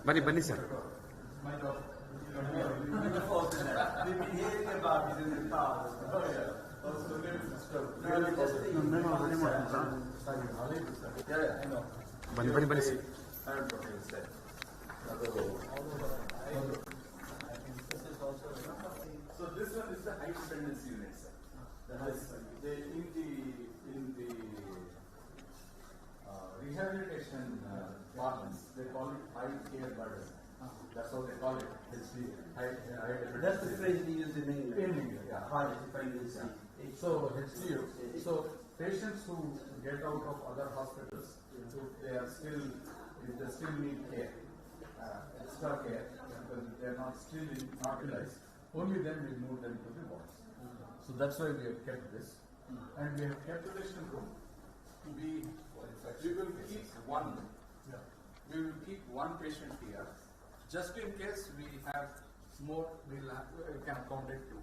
ಬನ್ನಿ ಬನ್ನಿ ಸರ್. ಬನ್ನಿ ಬನ್ನಿ ಬನ್ನಿ sir. So this one is the high dependency unit, sir. That is, in the rehabilitation departments, they call it high care burden. That's how they call it. It's the high dependency. That's the phrase we use in English. In English, yeah. High dependency. So HDU. So patients who get out of other hospitals, if they still need care, extra care, because they are not utilized, only then we move them to the wards. So that's why we have kept this, and we have kept the patient room to be. We will keep one. We will keep one patient here, just in case we have more. We can accommodate two.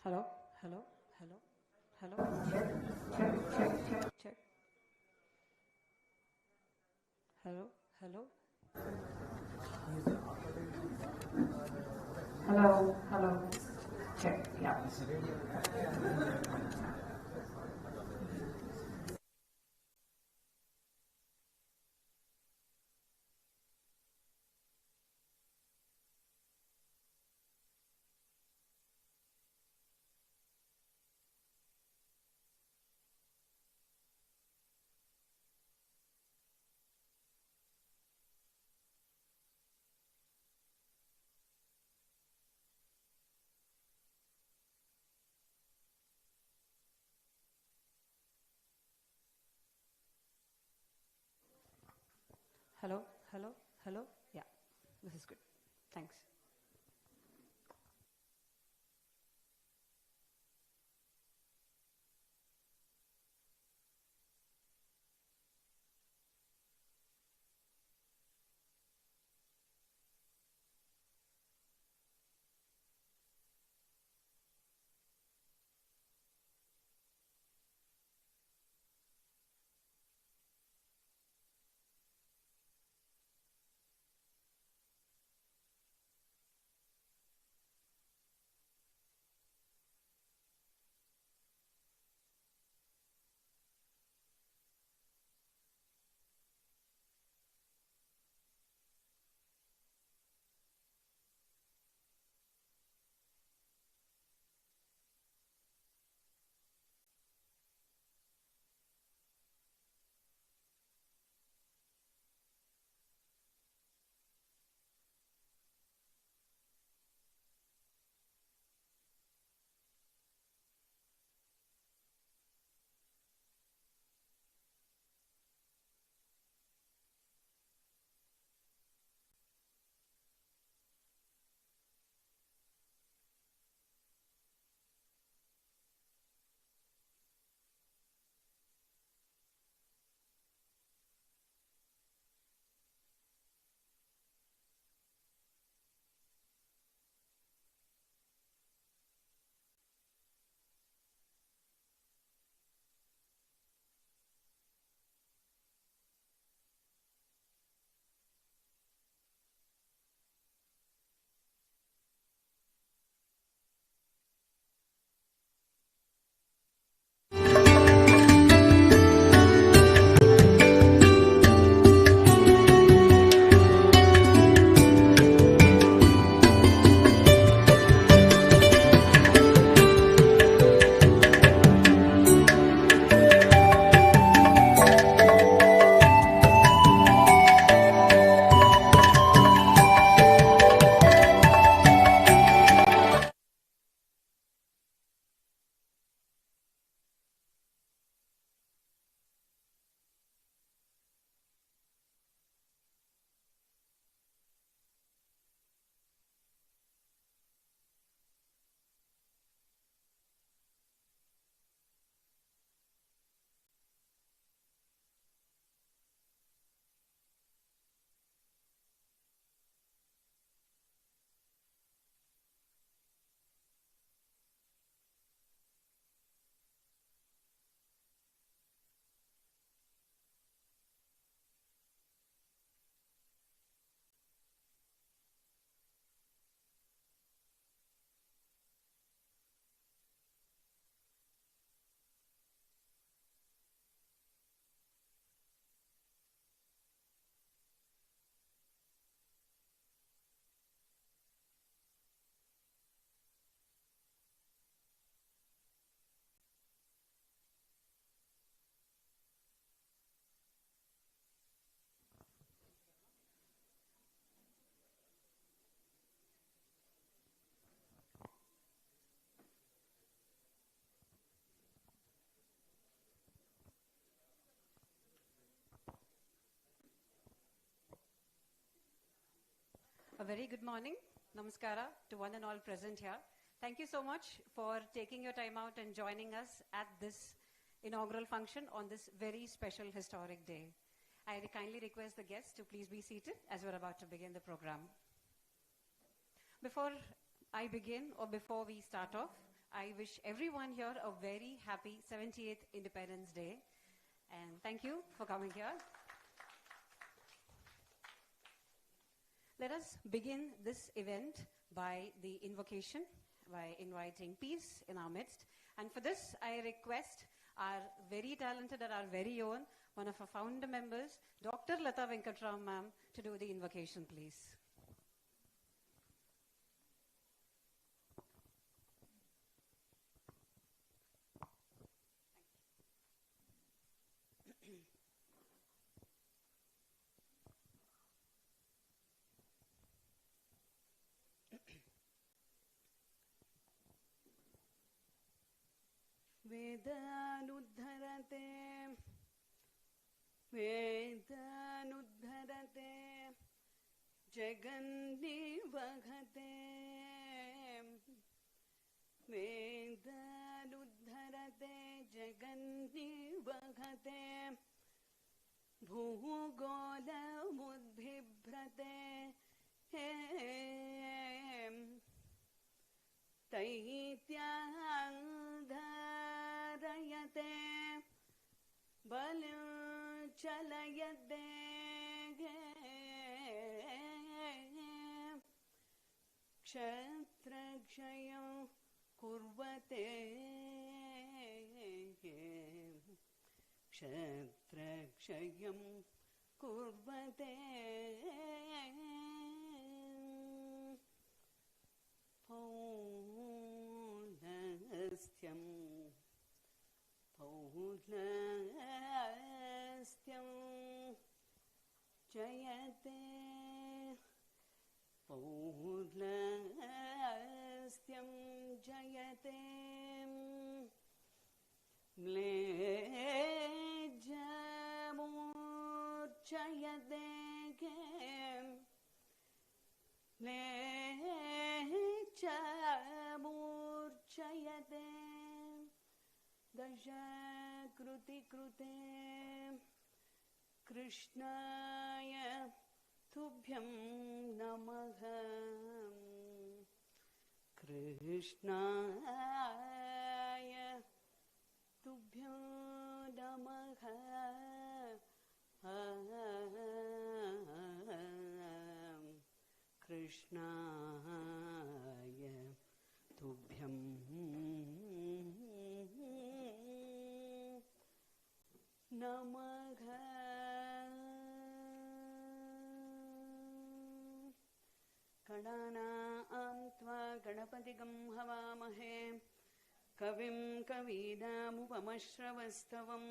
Hello, hello, hello, hello. Check. Hello, hello. Hello. Check. Yeah. Hello. Yeah, this is good. Thanks. A very good morning. Namaskara to one and all present here. Thank you so much for taking your time out and joining us at this inaugural function on this very special historic day. I kindly request the guests to please be seated as we're about to begin the program. Before I begin or before we start off, I wish everyone here a very happy 78th Independence Day. And thank you for coming here. Let us begin this event by the invocation, by inviting peace in our midst. And for this, I request our very talented and our very own, one of our founder members, Dr. Lata Venkatram ma'am, to do the invocation, please. Vedanudharate, Vedanudharate, Jagannivagate, Vedanudharate, Jagannivagate, Bhugolamudbhibrate, Taityandarayate, Balam chalayate, Kshatrakshayam kurvate, Kshatrakshayam kurvate, Paulastyam, Paulastyam, Jayate, Paulastyam, Jayate, Mlejamurchayate, Mlejamurchayate, Dashakruti krute, Krishnaya Tubhyam Namaha, Krishnaya Tubhyam Namaha, Krishnaya Tubhyam Namaha. Ganānaṁ tva ganapatigam havāmahe, kavim kavīdāmupamashravasthavam,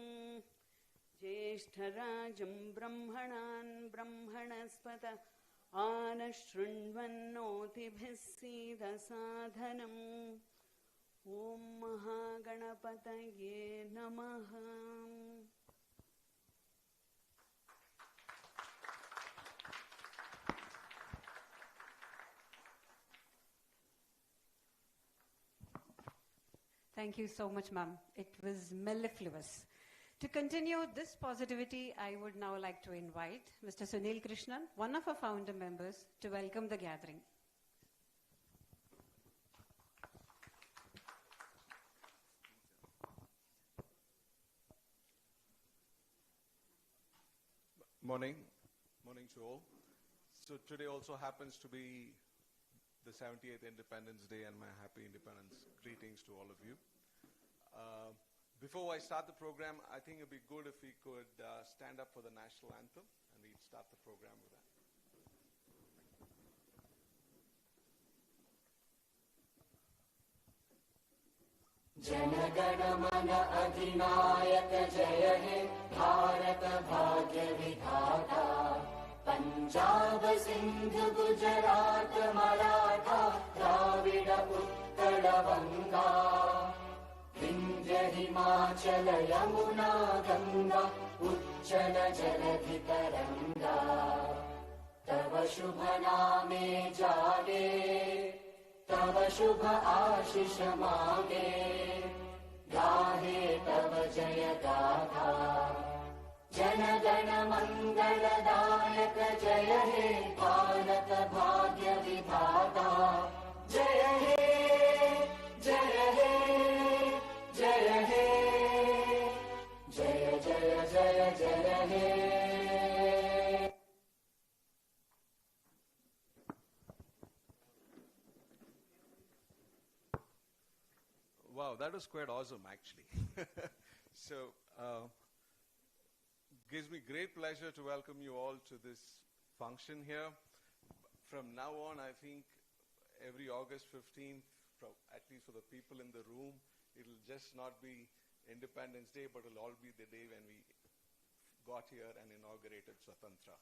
jyeshtarājam brahmaṇān brahmaణaspata ānashruṇvannotibhis sīdasadhanam. Om Mahāganapataye Namaha. Thank you so much, ma'am. It was mellifluous. To continue this positivity, I would now like to invite Mr. Sunil Krishnan, one of our founder members, to welcome the gathering. Morning to all. So today also happens to be the 78th Independence Day, and my happy independence greetings to all of you. Before I start the program, I think it'd be good if we could stand up for the national anthem, and we'd start the program with that. जनगणमन अधिनायक जय हे भारत भाग्य विधाता, पंजाब सिंध गुजरात मराठा द्राविड उत्कल बंगा, विंध्य हिमाचल यमुना गंगा उच्चल जलधि तरंगा, तव शुभ नामे जागे, तव शुभ आशीष मागे, गाहे तव जय गाथा। जन गण मंगलदायक जय हे भारत भाग्य विधाता। जय हे जय हे जय हे, जय जय जय जय हे। Wow, that was quite awesome, actually. So, gives me great pleasure to welcome you all to this function here. From now on, I think every August 15th, at least for the people in the room, it'll just not be Independence Day, but it'll all be the day when we got here and inaugurated Svatantra.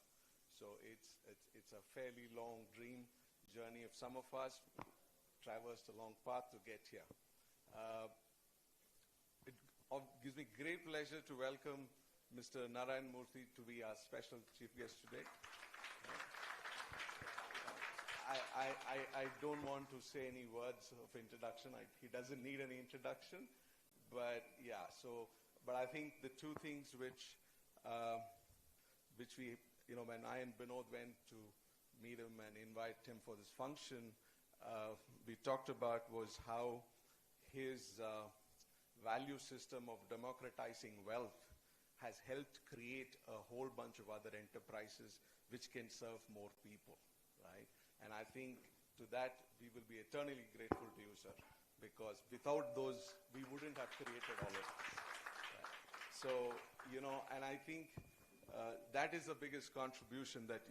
So it's a fairly long dream journey of some of us, traversed a long path to get here. It gives me great pleasure to welcome Mr. Narayan Murthy to be our special chief guest today. I don't want to say any words of introduction. He doesn't need any introduction, but yeah. But I think the two things which we, when I and Binod went to meet him and invite him for this function, we talked about was how his value system of democratizing wealth has helped create a whole bunch of other enterprises which can serve more people, right? And I think to that we will be eternally grateful to you, sir, because without those we wouldn't have created all of this. Right? So, and I think that is the biggest contribution that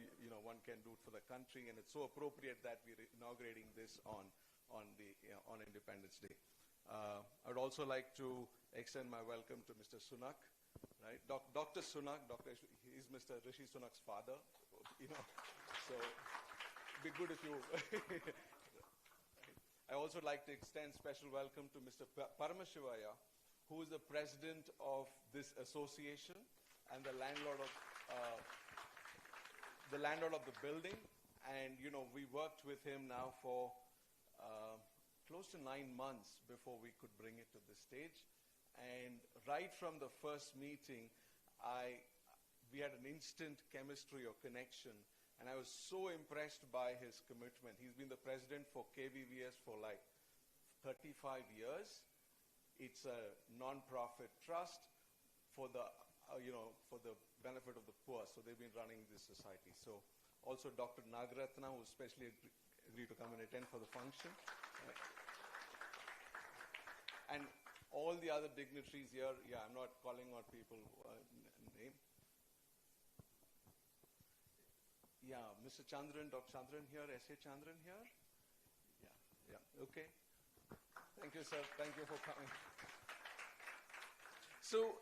one can do for the country, and it's so appropriate that we're inaugurating this on Independence Day. I would also like to extend my welcome to Mr. Sunak, right? Dr. Sunak, he's Mr. Rishi Sunak's father, so it'd be good if you. I also like to extend special welcome to Mr. Paramashivaya, who is the president of this association and the landlord of the building, and we worked with him now for close to 9 months before we could bring it to this stage. And right from the first meeting, we had an instant chemistry or connection, and I was so impressed by his commitment. He's been the president for KVVS for like 35 years. It's a non-profit trust for the benefit of the poor. So they've been running this society. So also Dr. Nagaratna, who especially agreed to come and attend for the function. And all the other dignitaries here, I'm not calling out people name. Mr. Chandran, Dr. Chandran here, S.A. Chandran here. Okay. Thank you, sir. Thank you for coming. So,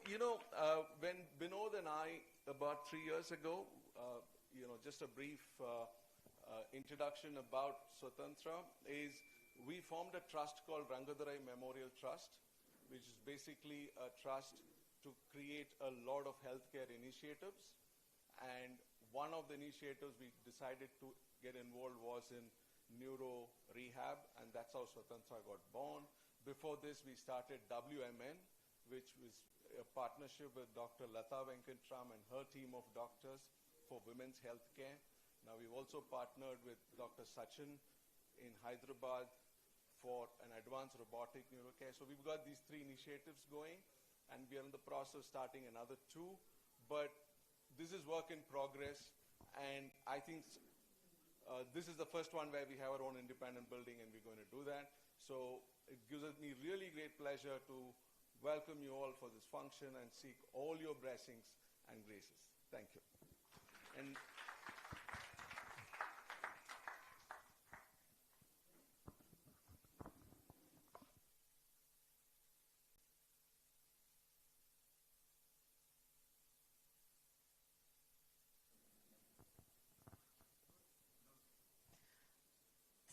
when Binod and I, about 3 years ago, just a brief introduction about Svatantra is we formed a trust called Rangadurai Memorial Trust, which is basically a trust to create a lot of healthcare initiatives. And one of the initiatives we decided to get involved was in Neuro Rehab, and that's how Svatantra got born. Before this, we started WMN, which was a partnership with Dr. Lata Venkatram and her team of doctors for women's healthcare. Now, we've also partnered with Dr. Sachin in Hyderabad for an advanced robotic neurocare. So we've got these 3 initiatives going, and we are in the process of starting another 2. But this is work in progress, and I think this is the first one where we have our own independent building, and we're going to do that. So it gives me really great pleasure to welcome you all for this function and seek all your blessings and graces. Thank you. And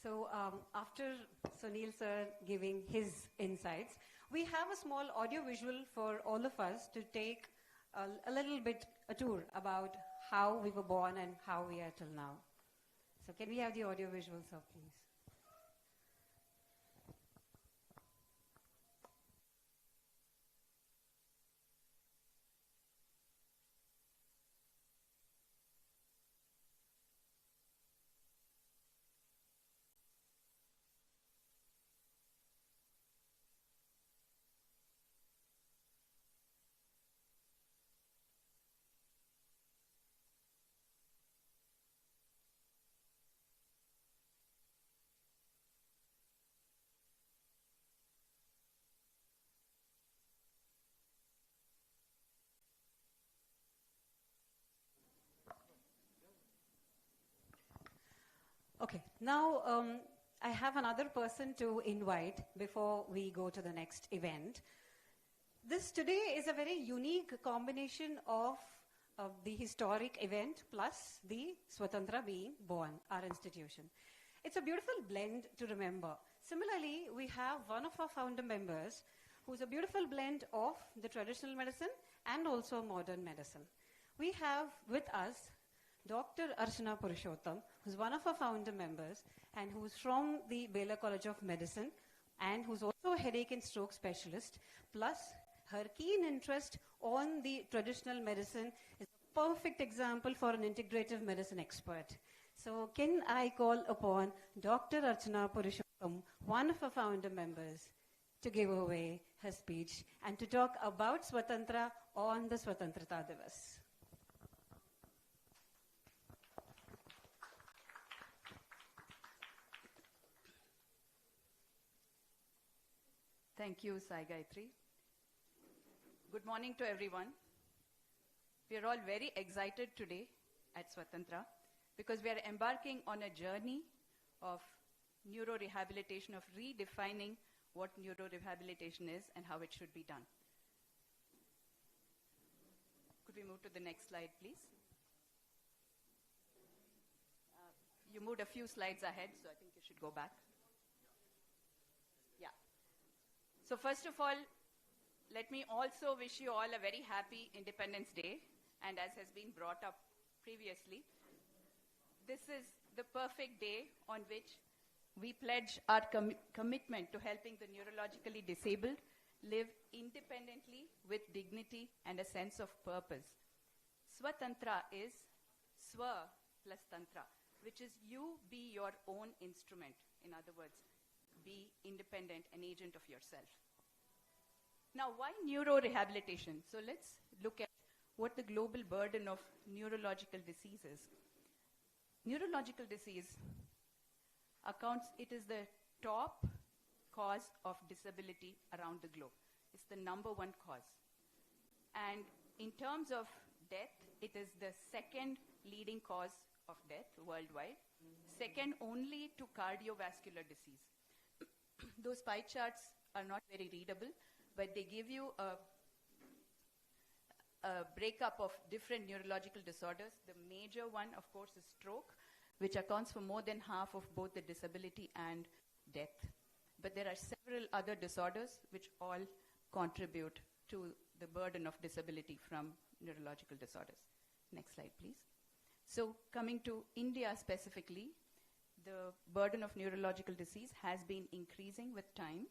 So after Sunil sir giving his insights, we have a small audio visual for all of us to take a little bit a tour about how we were born and how we are till now. So can we have the audio visuals up, please? Okay, now I have another person to invite before we go to the next event. This today is a very unique combination of the historic event plus the Svatantra being born, our institution. It's a beautiful blend to remember. Similarly, we have one of our founder members who's a beautiful blend of the traditional medicine and also modern medicine. We have with us Dr. Archana Purushottam, who's one of our founder members and who's from the Baylor College of Medicine and who's also a headache and stroke specialist, plus her keen interest on the traditional medicine is a perfect example for an integrative medicine expert. So can I call upon Dr. Archana Purushottam, one of our founder members, to give away her speech and to talk about Svatantra on the Svatantrata Divas. Thank you, Sai Gayatri. Good morning to everyone. We are all very excited today at Svatantra because we are embarking on a journey of neurorehabilitation, of redefining what neurorehabilitation is and how it should be done. Could we move to the next slide, please? You moved a few slides ahead, so I think you should go back. Yeah. So first of all, let me also wish you all a very happy Independence Day. And as has been brought up previously, this is the perfect day on which we pledge our commitment to helping the neurologically disabled live independently with dignity and a sense of purpose. Svatantra is Swa plus Tantra, which is you be your own instrument. In other words, be independent, an agent of yourself. Now, why neurorehabilitation? So let's look at what the global burden of neurological disease is. Neurological disease it is the top cause of disability around the globe. It's the number one cause. And in terms of death, it is the second leading cause of death worldwide, second only to cardiovascular disease. Those pie charts are not very readable, but they give you a breakup of different neurological disorders. The major one, of course, is stroke, which accounts for more than half of both the disability and death. But there are several other disorders which all contribute to the burden of disability from neurological disorders. Next slide, please. So coming to India specifically, the burden of neurological disease has been increasing with time.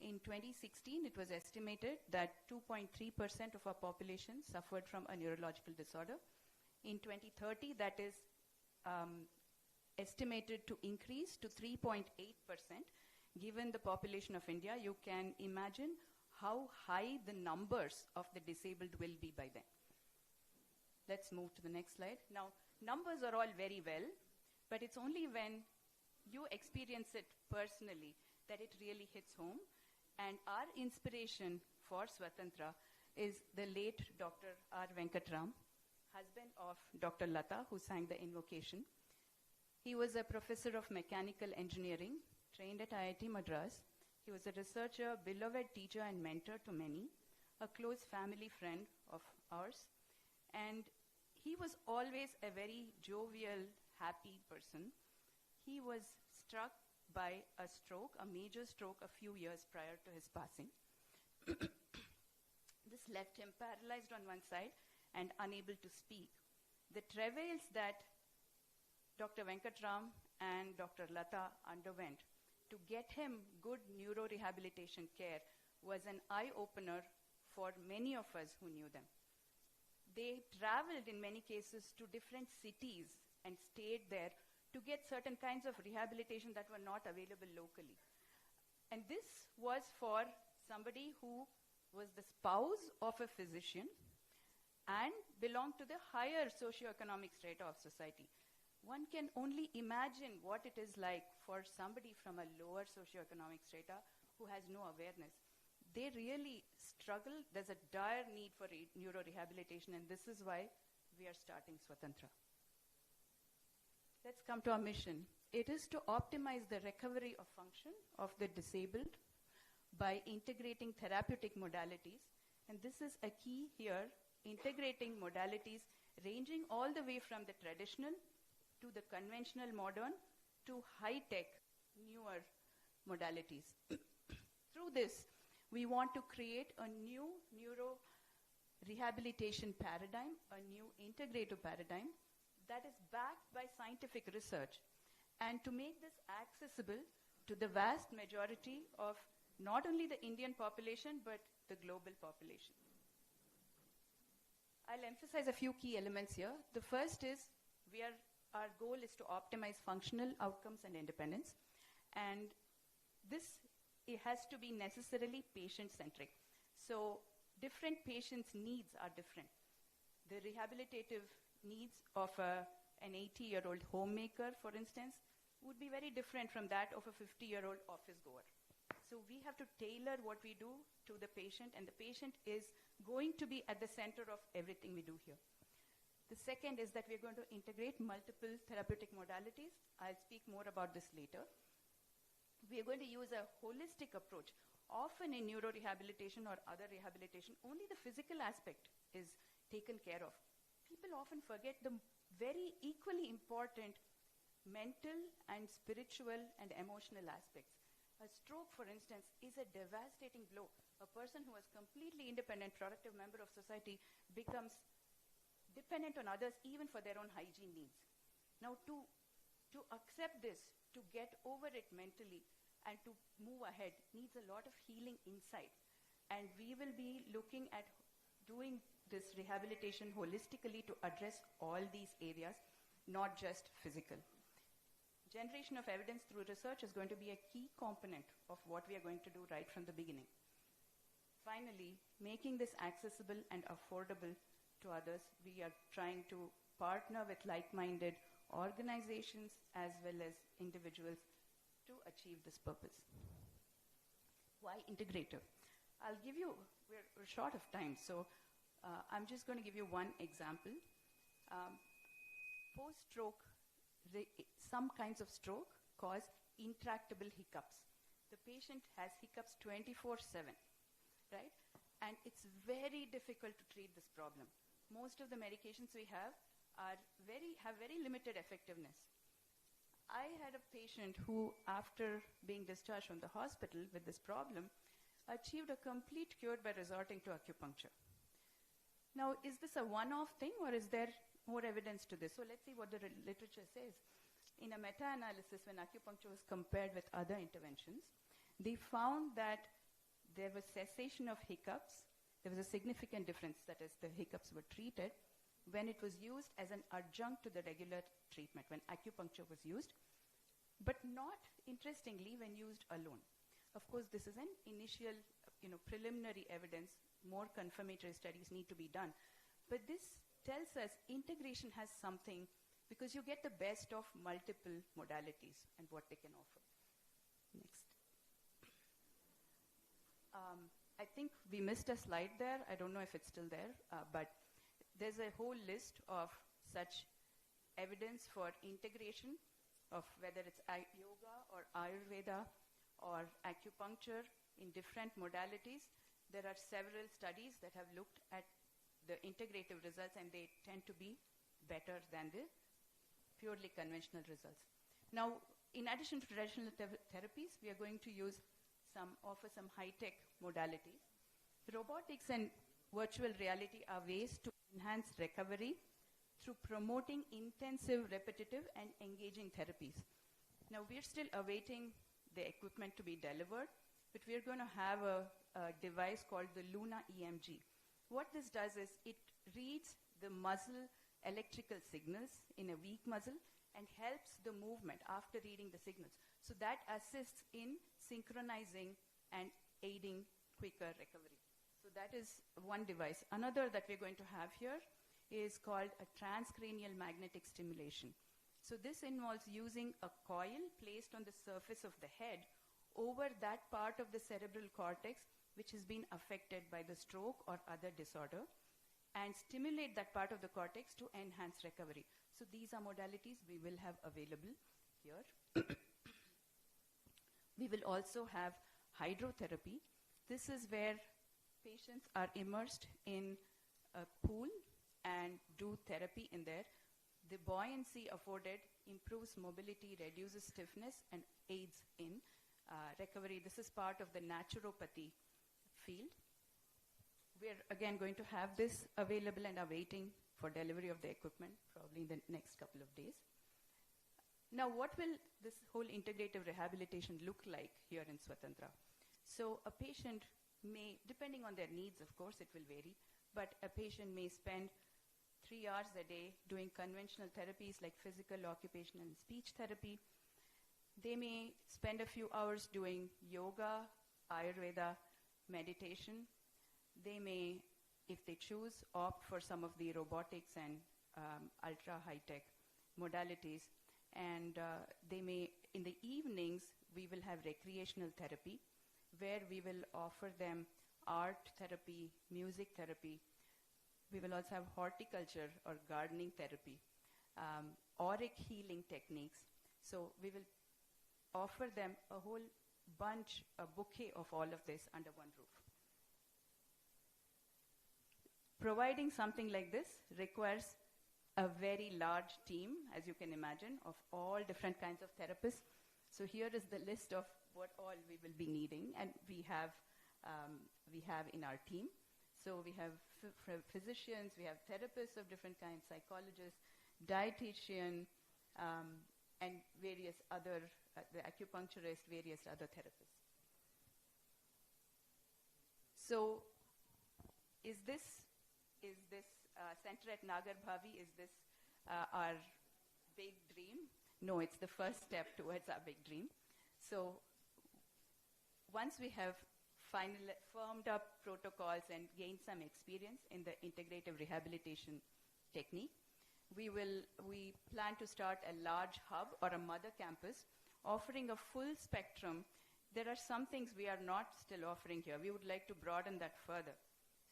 In 2016, it was estimated that 2.3% of our population suffered from a neurological disorder. In 2030, that is estimated to increase to 3.8%. Given the population of India, you can imagine how high the numbers of the disabled will be by then. Let's move to the next slide. Now, numbers are all very well, but it's only when you experience it personally that it really hits home. And our inspiration for Svatantra is the late Dr. R. Venkatram, husband of Dr. Lata, who sang the invocation. He was a professor of mechanical engineering, trained at IIT Madras. He was a researcher, beloved teacher and mentor to many, a close family friend of ours. And he was always a very jovial, happy person. He was struck by a stroke, a major stroke, a few years prior to his passing. This left him paralyzed on one side and unable to speak. the travails that Dr. Venkatram and Dr. Lata underwent to get him good neuro-rehabilitation care was an eye-opener for many of us who knew them. They traveled in many cases to different cities and stayed there to get certain kinds of rehabilitation that were not available locally. And this was for somebody who was the spouse of a physician and belonged to the higher socioeconomic strata of society. One can only imagine what it is like for somebody from a lower socioeconomic strata who has no awareness. They really struggle. There's a dire need for neuro-rehabilitation, and this is why we are starting Svatantra. Let's come to our mission. It is to optimize the recovery of function of the disabled by integrating therapeutic modalities. And this is a key here, integrating modalities ranging all the way from the traditional to the conventional modern to high-tech, newer modalities. Through this, we want to create a new neuro-rehabilitation paradigm, a new integrative paradigm that is backed by scientific research, and to make this accessible to the vast majority of not only the Indian population, but the global population. I'll emphasize a few key elements here. The first is our goal is to optimize functional outcomes and independence. And this it has to be necessarily patient-centric. So different patients' needs are different. The rehabilitative needs of an 80-year-old homemaker, for instance, would be very different from that of a 50-year-old office goer. So we have to tailor what we do to the patient, and the patient is going to be at the center of everything we do here. The second is that we're going to integrate multiple therapeutic modalities. I'll speak more about this later. We're going to use a holistic approach. Often in neurorehabilitation or other rehabilitation, only the physical aspect is taken care of. People often forget the very equally important mental and spiritual and emotional aspects. A stroke, for instance, is a devastating blow. A person who is completely independent, productive member of society becomes dependent on others even for their own hygiene needs. Now, to accept this, to get over it mentally, and to move ahead needs a lot of healing inside. And we will be looking at doing this rehabilitation holistically to address all these areas, not just physical. Generation of evidence through research is going to be a key component of what we are going to do right from the beginning. Finally, making this accessible and affordable to others, we are trying to partner with like-minded organizations as well as individuals to achieve this purpose. Why integrative? I'll give you, we're short of time, so I'm just going to give you one example. Post-stroke, some kinds of stroke cause intractable hiccups. The patient has hiccups 24/7, right? And it's very difficult to treat this problem. Most of the medications we have have very limited effectiveness. I had a patient who, after being discharged from the hospital with this problem, achieved a complete cure by resorting to acupuncture. Now, is this a one-off thing, or is there more evidence to this? So let's see what the literature says. In a meta-analysis, when acupuncture was compared with other interventions, they found that there was cessation of hiccups. There was a significant difference, that is, the hiccups were treated when it was used as an adjunct to the regular treatment, when acupuncture was used, but not, interestingly, when used alone. Of course, this is an initial, preliminary evidence. More confirmatory studies need to be done. But this tells us integration has something, because you get the best of multiple modalities and what they can offer. Next. I think we missed a slide there. I don't know if it's still there, but there's a whole list of such evidence for integration of whether it's yoga or Ayurveda or acupuncture in different modalities. There are several studies that have looked at the integrative results, and they tend to be better than the purely conventional results. Now, in addition to traditional therapies, we are going to offer some high-tech modalities. Robotics and virtual reality are ways to enhance recovery, through promoting intensive, repetitive, and engaging therapies. Now, we're still awaiting the equipment to be delivered, but we're going to have a device called the Luna EMG. What this does is it reads the muscle electrical signals in a weak muscle and helps the movement after reading the signals. So that assists in synchronizing and aiding quicker recovery. So that is one device. Another that we're going to have here is called a transcranial magnetic stimulation. So this involves using a coil placed on the surface of the head over that part of the cerebral cortex which has been affected by the stroke or other disorder, and stimulate that part of the cortex to enhance recovery. So these are modalities we will have available here. We will also have hydrotherapy. This is where patients are immersed in a pool and do therapy in there. The buoyancy afforded improves mobility, reduces stiffness, and aids in recovery. This is part of the naturopathy field. We're again going to have this available and awaiting for delivery of the equipment probably in the next couple of days. Now, what will this whole integrative rehabilitation look like here in Svatantra? So a patient may, depending on their needs, of course, it will vary, but a patient may spend 3 hours a day doing conventional therapies like physical, occupational, and speech therapy. They may spend a few hours doing yoga, Ayurveda, meditation. They may, if they choose, opt for some of the robotics and ultra high-tech modalities. And they may, in the evenings, we will have recreational therapy, where we will offer them art therapy, music therapy. We will also have horticulture or gardening therapy, auric healing techniques. So we will offer them a whole bunch, a bouquet of all of this under one roof. Providing something like this requires a very large team, as you can imagine, of all different kinds of therapists. So here is the list of what all we will be needing, and we have in our team. So we have physicians, we have therapists of different kinds, psychologists, dietitian, and various other, the acupuncturist, various other therapists. So is this center at Nagar Bhavi, is this our big dream? No, it's the first step towards our big dream. So once we have firmed up protocols and gained some experience in the integrative rehabilitation technique, we plan to start a large hub or a mother campus offering a full spectrum. There are some things we are not still offering here. We would like to broaden that further.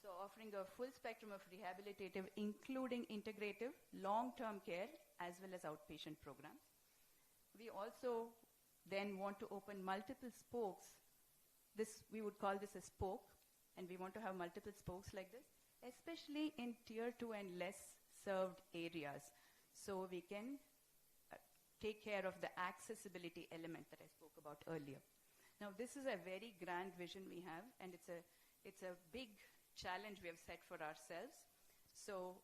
So offering a full spectrum of rehabilitative, including integrative, long-term care, as well as outpatient programs. We also then want to open multiple spokes. We would call this a spoke, and we want to have multiple spokes like this, especially in tier 2 and less served areas, so we can take care of the accessibility element that I spoke about earlier. Now, this is a very grand vision we have, and it's a big challenge we have set for ourselves. So,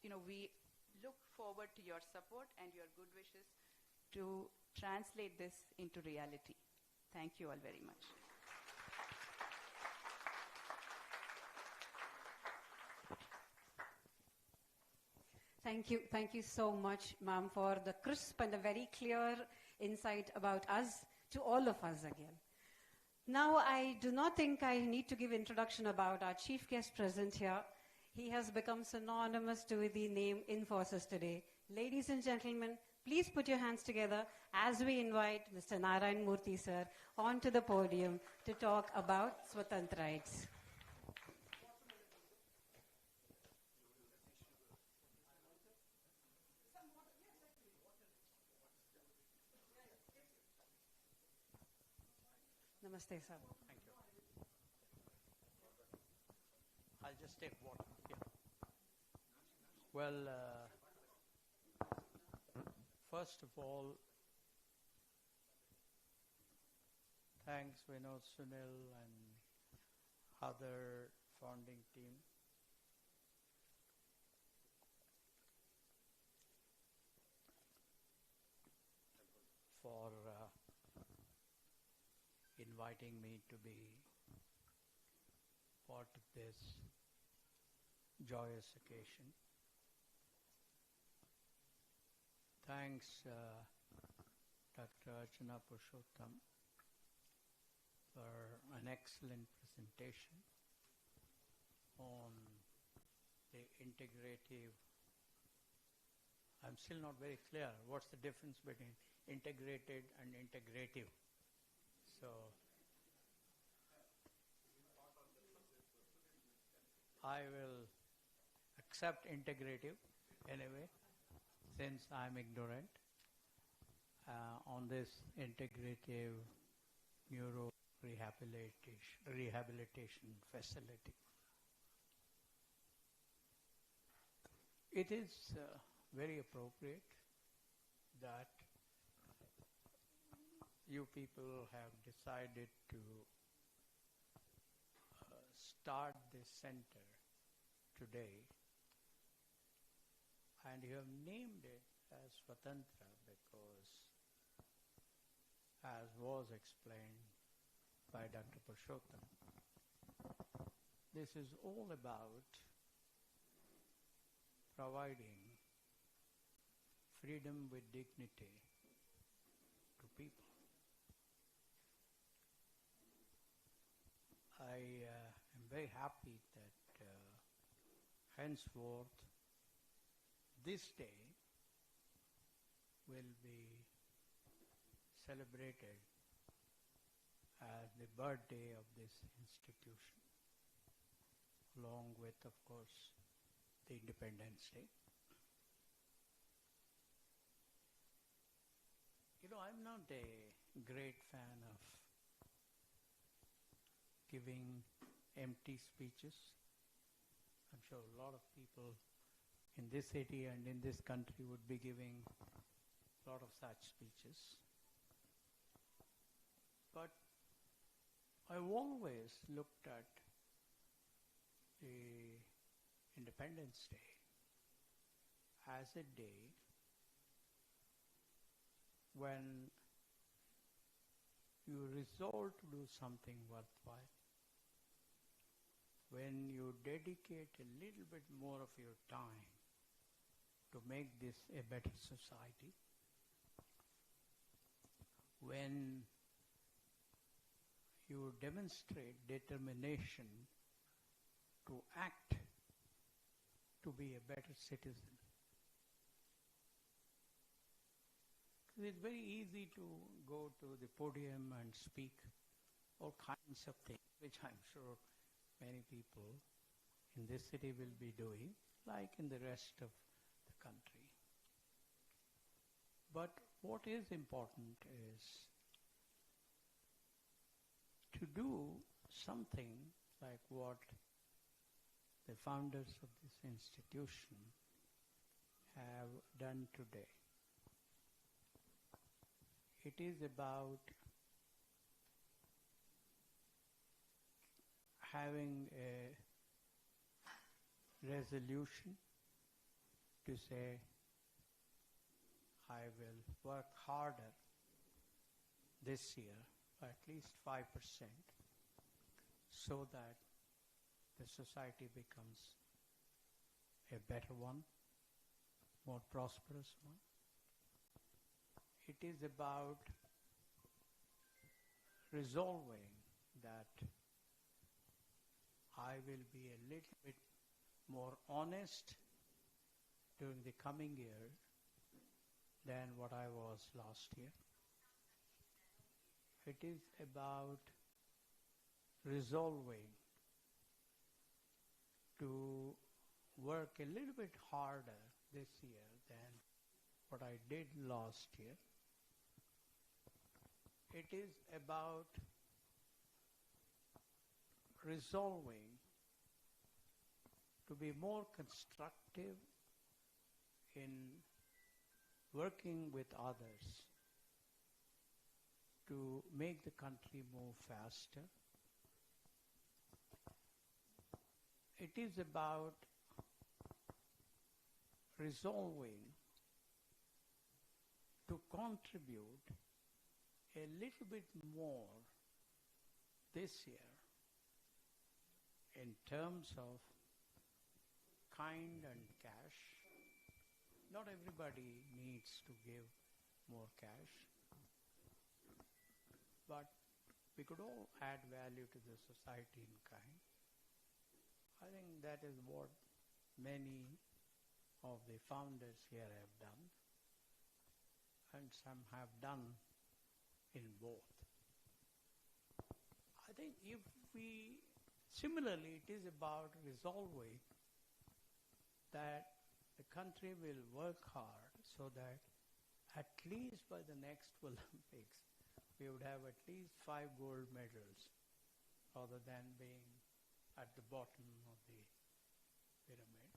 we look forward to your support and your good wishes to translate this into reality. Thank you all very much. Thank you so much, ma'am, for the crisp and the very clear insight about us to all of us again. Now, I do not think I need to give introduction about our chief guest present here. He has become synonymous to the name Infosys today. Ladies and gentlemen, please put your hands together as we invite Mr. Narayan Murthy, sir, onto the podium to talk about Svatantrites. Namaste, sir. Thank you. I'll just take water. Yeah. Well, first of all, thanks Vinod, Sunil, and other founding team inviting me to be part of this joyous occasion. Thanks, Dr. Archana Purushottam, for an excellent presentation on the integrative. I'm still not very clear. What's the difference between integrated and integrative? So, I will accept integrative anyway, since I'm ignorant on this integrative neuro rehabilitation facility. It is very appropriate that you people have decided to start this center today, and you have named it as Svatantra because, as was explained by Dr. Purushottam, this is all about providing freedom with dignity to people. I am very happy that henceforth this day will be celebrated as the birthday of this institution, along with, of course, the Independence Day. You know, I'm not a great fan of giving empty speeches. I'm sure a lot of people in this city and in this country would be giving a lot of such speeches. But I've always looked at the Independence Day as a day when you resolve to do something worthwhile, when you dedicate a little bit more of your time to make this a better society, when you demonstrate determination to act to be a better citizen. It's very easy to go to the podium and speak all kinds of things, which I'm sure many people in this city will be doing, like in the rest of the country. But what is important is to do something like what the founders of this institution have done today. It is about having a resolution to say, I will work harder this year, at least 5%, so that the society becomes a better one, more prosperous one. It is about resolving that I will be a little bit more honest during the coming year than what I was last year. It is about resolving to work a little bit harder this year than what I did last year. It is about resolving to be more constructive in working with others to make the country move faster. It is about resolving to contribute a little bit more this year, in terms of kind and cash, not everybody needs to give more cash, but we could all add value to the society in kind. I think that is what many of the founders here have done, and some have done in both. I think if we, similarly, it is about resolving that the country will work hard so that at least by the next Olympics, we would have at least 5 gold medals rather than being at the bottom of the pyramid.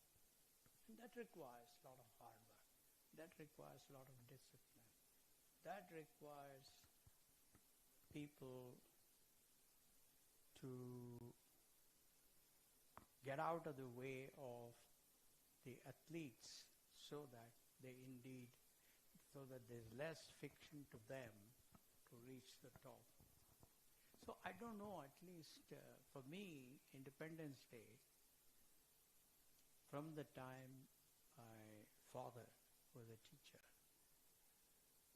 And that requires a lot of hard work. That requires a lot of discipline. That requires people to get out of the way of the athletes so that there's less fiction to them to reach the top. So I don't know, at least for me, Independence Day, from the time my father was a teacher,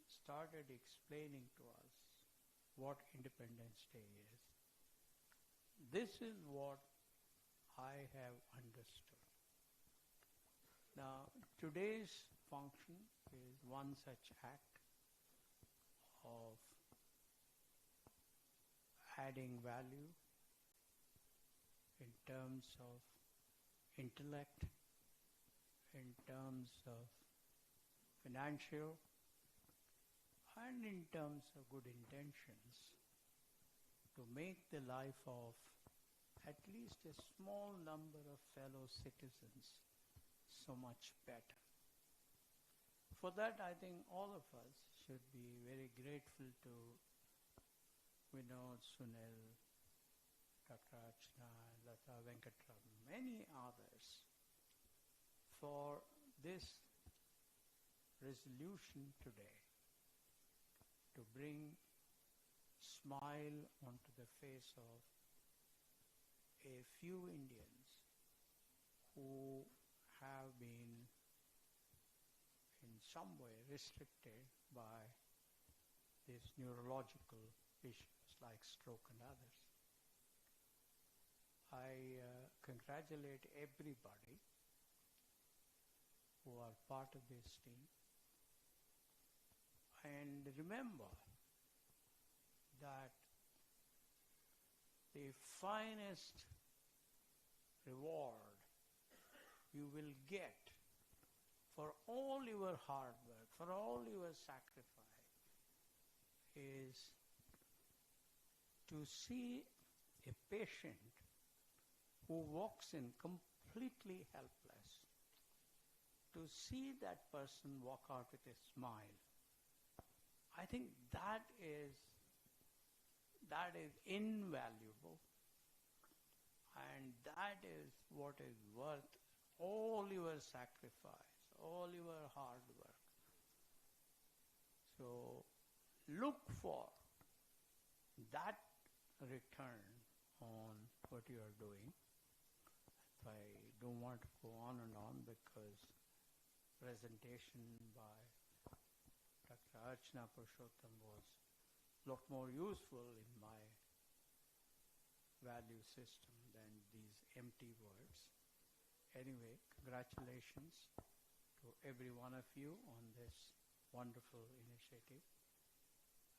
started explaining to us what Independence Day is, this is what I have understood. Now, today's function is one such act of adding value in terms of intellect, in terms of financial, and in terms of good intentions to make the life of at least a small number of fellow citizens so much better. For that, I think all of us should be very grateful to Vinod, Sunil, Dr. Archana, Lata Venkatraman, many others for this resolution today to bring smile onto the face of a few Indians who have been in some way restricted by these neurological issues like stroke and others. I congratulate everybody who are part of this team. And remember that the finest reward you will get for all your hard work, for all your sacrifice, is to see a patient who walks in completely helpless, to see that person walk out with a smile. I think that is invaluable, and that is what is worth all your sacrifice, all your hard work. So look for that return on what you are doing. I don't want to go on and on because presentation by Dr. Archana Purushottam was a lot more useful in my value system than these empty words. Anyway, congratulations to every one of you on this wonderful initiative.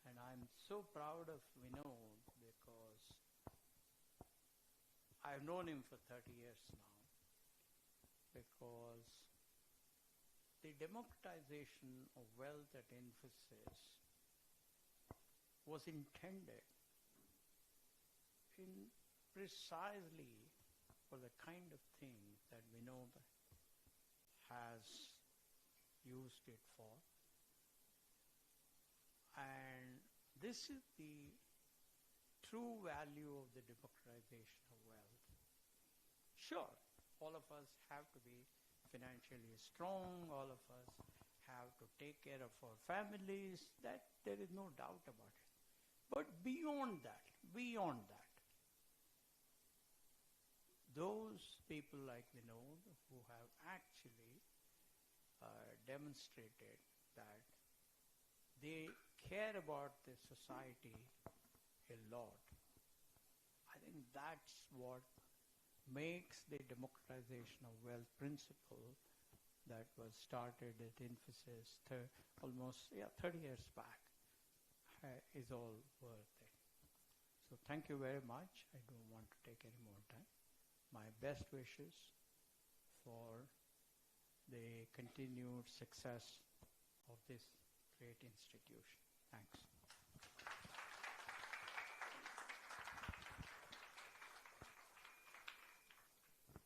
And I'm so proud of Vinod because I've known him for 30 years now, because the democratization of wealth at Infosys was intended in precisely for the kind of thing that Vinod has used it for. And this is the true value of the democratization of wealth. Sure, all of us have to be financially strong, all of us have to take care of our families, that there is no doubt about it. But beyond that, those people like Vinod who have actually demonstrated that they care about the society a lot. I think that's what makes the democratization of wealth principle that was started at Infosys almost 30 years back is all worth it. So thank you very much. I don't want to take any more time. My best wishes for the continued success of this great institution. Thanks.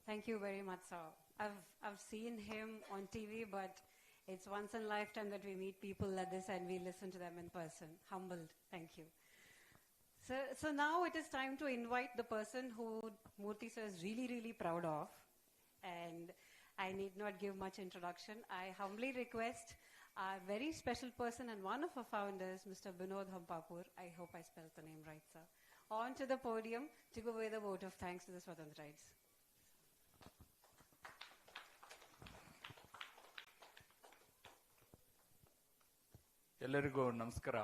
Thank you very much, sir. I've seen him on TV, but it's once in a lifetime that we meet people like this and we listen to them in person. Humbled. Thank you. So now it is time to invite the person who Murthy sir is really, really proud of. And I need not give much introduction. I humbly request our very special person and one of our founders, Mr. Binod Hampapur. I hope I spelled the name right, sir. On to the podium to give away the vote of thanks to the Svatantrites. ಎಲ್ಲರಿಗೂ ನಮಸ್ಕಾರ.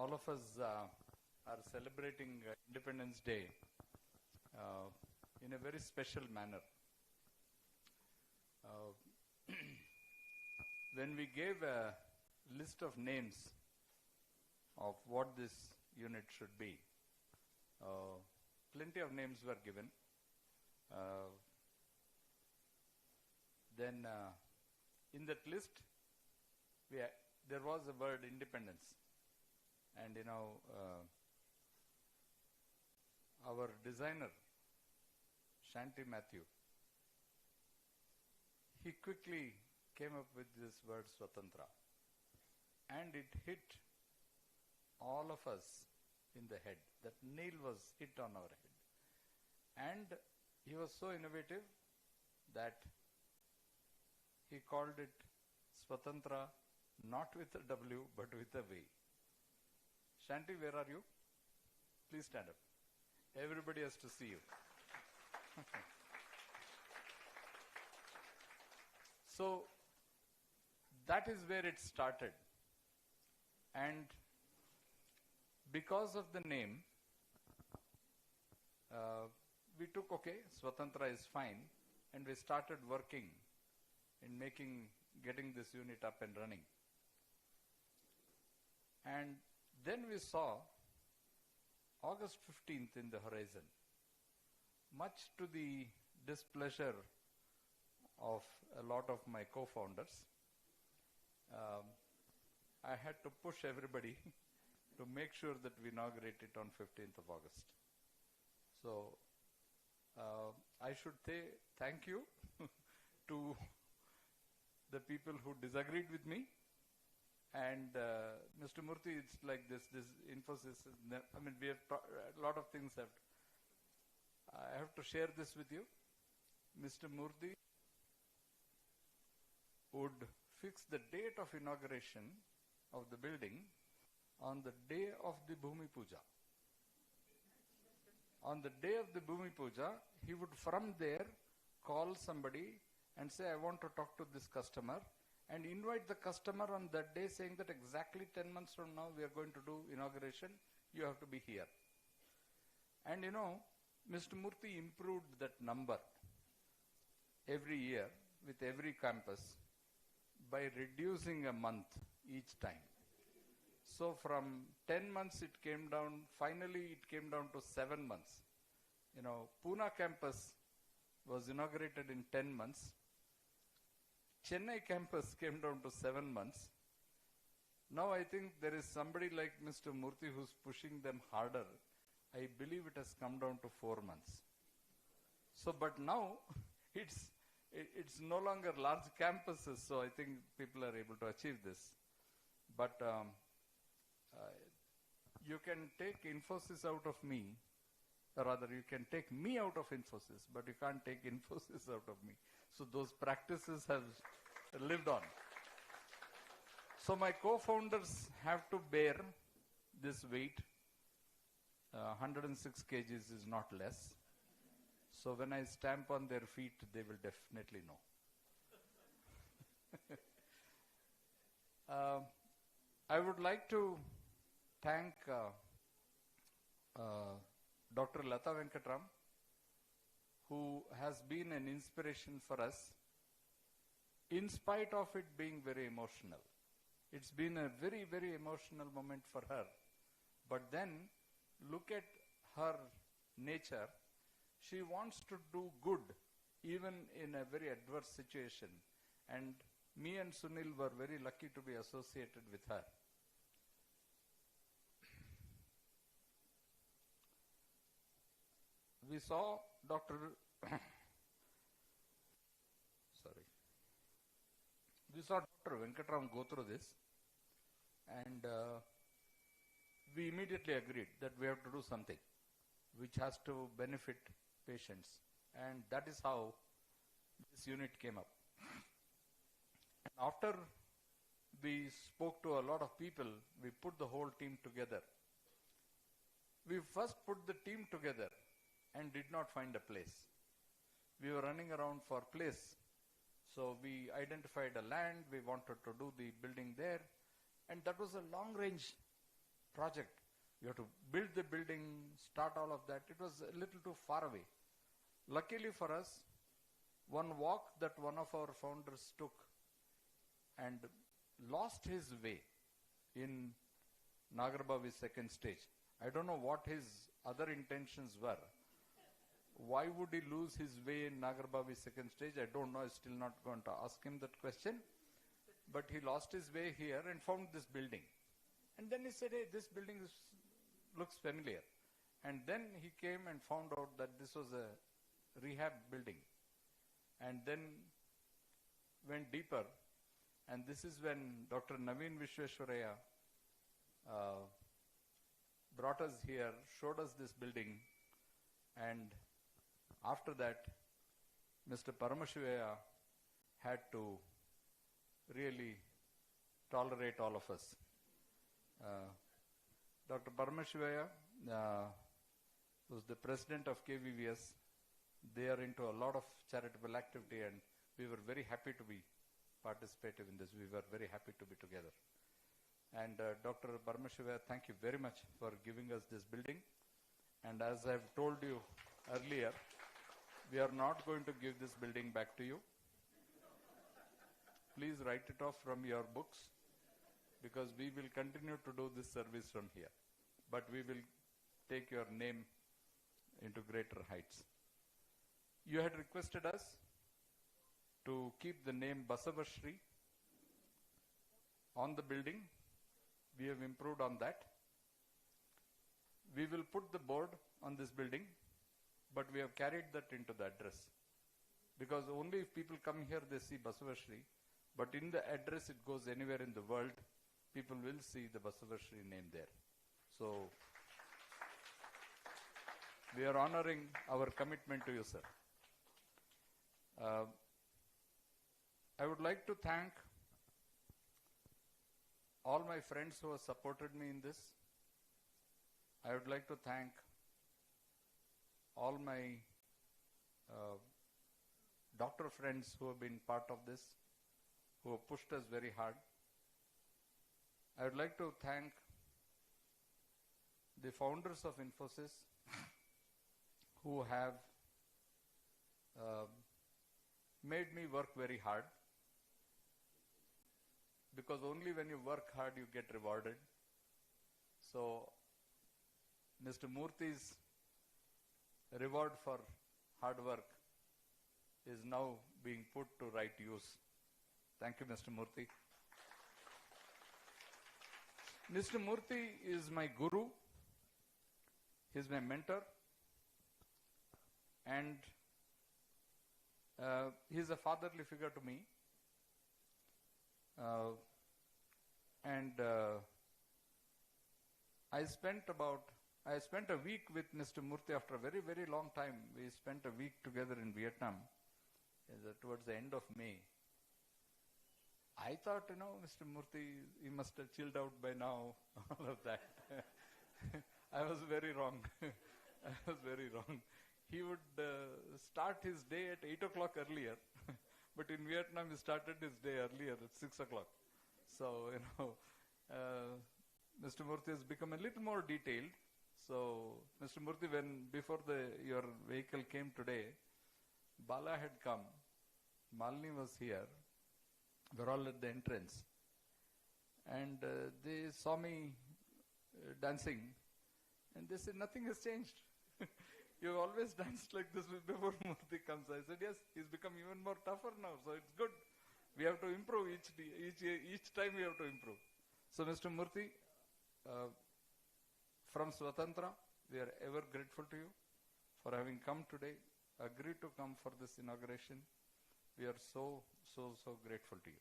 All of us are celebrating Independence Day in a very special manner. When we gave a list of names of what this unit should be, plenty of names were given. Then in that list, there was a word independence. And our designer, Shanti Matthew, he quickly came up with this word Svatantra. And it hit all of us in the head. That nail was hit on our head. And he was so innovative that he called it Svatantra, not with a W, but with a V. Shanti, where are you? Please stand up. Everybody has to see you. So, that is where it started. And because of the name, we took, okay, Svatantra is fine, and we started working in getting this unit up and running. And then we saw August 15th in the horizon, much to the displeasure of a lot of my co-founders. I had to push everybody to make sure that we inaugurate it on 15th of August. So I should say thank you to the people who disagreed with me. And Mr. Murthy, it's like this Infosys, we have a lot of things I have to share this with you. Mr. Murthy would fix the date of inauguration of the building on the day of the Bhumi Puja. On the day of the Bhumi Puja, he would from there call somebody and say, I want to talk to this customer, and invite the customer on that day saying that exactly 10 months from now we are going to do inauguration, you have to be here. And Mr. Murthy improved that number every year with every campus by reducing a month each time. So from 10 months it came down, finally it came down to 7 months. Pune campus was inaugurated in 10 months. Chennai campus came down to 7 months. Now I think there is somebody like Mr. Murthy who's pushing them harder. I believe it has come down to 4 months. So, but now it's no longer large campuses, so I think people are able to achieve this. But you can take Infosys out of me, or rather you can take me out of Infosys, but you can't take Infosys out of me. So those practices have lived on. So my co-founders have to bear this weight, 106 kgs is not less. So when I stamp on their feet, they will definitely know. I would like to thank Dr. Lata Venkatram, who has been an inspiration for us, in spite of it being very emotional. It's been a very, very emotional moment for her. But then, look at her nature. She wants to do good, even in a very adverse situation. And me and Sunil were very lucky to be associated with her. We saw Dr. We saw Dr. Venkatram go through this, and we immediately agreed that we have to do something which has to benefit patients, and that is how this unit came up. And after we spoke to a lot of people, we put the whole team together. We first put the team together and did not find a place. We were running around for place. So we identified a land, we wanted to do the building there, and that was a long-range project. You have to build the building, start all of that. It was a little too far away. Luckily for us, one walk that one of our founders took and lost his way in Nagarbavi's second stage. I don't know what his other intentions were. Why would he lose his way in Nagarbavi's second stage? I don't know. I'm still not going to ask him that question. But he lost his way here and found this building. And then he said, hey, this building looks familiar. And then he came and found out that this was a rehab building. And then went deeper. And this is when Dr. Naveen Vishweshwaraya brought us here, showed us this building, and after that, Mr. Paramashivaya had to really tolerate all of us. Dr. Paramashivaya was the president of KVVS. They are into a lot of charitable activity, and we were very happy to be participative in this. We were very happy to be together. And Dr. Paramashivaya, thank you very much for giving us this building. And as I've told you earlier, we are not going to give this building back to you. Please write it off from your books, because we will continue to do this service from here. But we will take your name into greater heights. You had requested us to keep the name Basavashri on the building. We have improved on that. We will put the board on this building, but we have carried that into the address. Because only if people come here, they see Basavashri, but in the address it goes anywhere in the world, people will see the Basavashri name there. So, we are honoring our commitment to you, sir. I would like to thank all my friends who have supported me in this. I would like to thank all my doctor friends who have been part of this, who have pushed us very hard. I would like to thank the founders of Infosys who have made me work very hard, because only when you work hard you get rewarded. So Mr. Murthy's reward for hard work is now being put to right use. Thank you, Mr. Murthy. Mr. Murthy is my guru, he is my mentor, and he is a fatherly figure to me. I spent a week with Mr. Murthy after a very, very long time. We spent a week together in Vietnam towards the end of May. I thought, Mr. Murthy, he must have chilled out by now, all of that. I was very wrong. I was very wrong. He would start his day at 8 o'clock earlier, but in Vietnam he started his day earlier at 6 o'clock. So, Mr. Murthy has become a little more detailed. So, Mr. Murthy, before your vehicle came today, Bala had come, Malini was here, we're all at the entrance, and they saw me dancing, and they said, nothing has changed. You always danced like this before Murthy comes. I said, yes, he's become even more tougher now, so it's good. We have to improve each time we have to improve. So, Mr. Murthy, from Svatantra, we are ever grateful to you for having come today, agreed to come for this inauguration. We are so grateful to you.